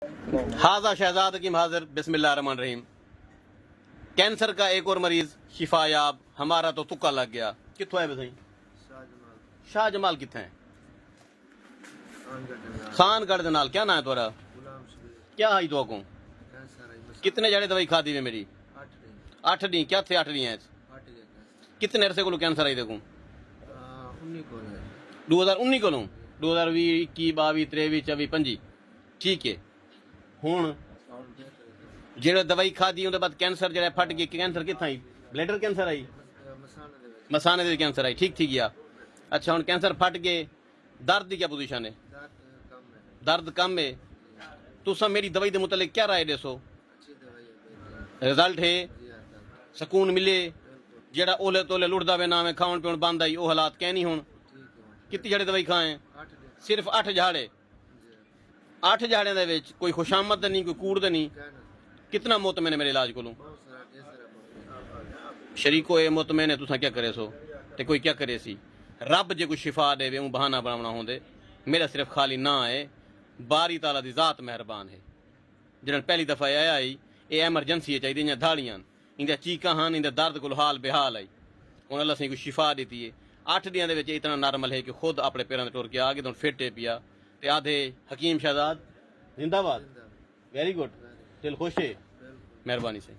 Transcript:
हाजा शहजाद हकीम हाजिर। बिस्मिल्लाहिर्रहमानिर्रहीम। कैंसर का एक और मरीज शिफायाब। हमारा तो तुक्का लग गया। कित्थों है भाई? शाह जमाल कित्थे हैं? खानगढ़ दे नाल। क्या ना है तोरा? क्या आई तो को? कितने जड़े दवाई खादी वे मेरी? 8 दी। क्या थे 8 दी है? कितने अरसे को कैंसर आई देखूं? 2019 को 2020 21 22 23 24 25। ठीक है। हुण जेड़ा दवाई खादी उहदे बाद कैंसर जेड़ा फट गया। कैंसर कित्थे आई? ब्लैडर कैंसर आई? मसाने दे कैंसर आई। ठीक ठीक या। अच्छा हुण कैंसर फट गए। दर्द की क्या पोजीशन है? दर्द कम है। तुसा मेरी दवाई के मुतलिक क्या राय दसो? रिजल्ट है? सुकून मिले? जेड़ा ओले तोले लुटदा वे ना में खाण पीण बंद आई वो हालात कह नहीं हुण? कितनी जड़े दवाई खाए? सिर्फ 8 झाड़े। 8 झाड़े दे विच कोई खुशामद नहीं, कोई कूड़ नहीं। कितना मुतमैन है मेरे इलाज को? शरीको ये मुतमैन है। तुसा क्या करे सो ते कोई क्या करे सी? रब जे कोई शिफा देवे ऊँ बहाना बनावना होंदे। मेरा सिर्फ खाली ना है। बारी ताला दी जात मेहरबान है। जिन्हें पहली दफा आया आई ये एमरजेंसी चाहिए। इं धाड़ियां इंदा चीका हैं, इंदा दर्द को हाल बेहाल आई। हूँ अल्लाह से कोई शिफा दी है। 8 दिनों के इतना नॉर्मल है कि खुद अपने पैरों में टुर के आ गए। तो फिट है पिया ते आधे हकीम शहजाद जिंदाबाद। Very good. दिल खुश है। मेहरबानी से।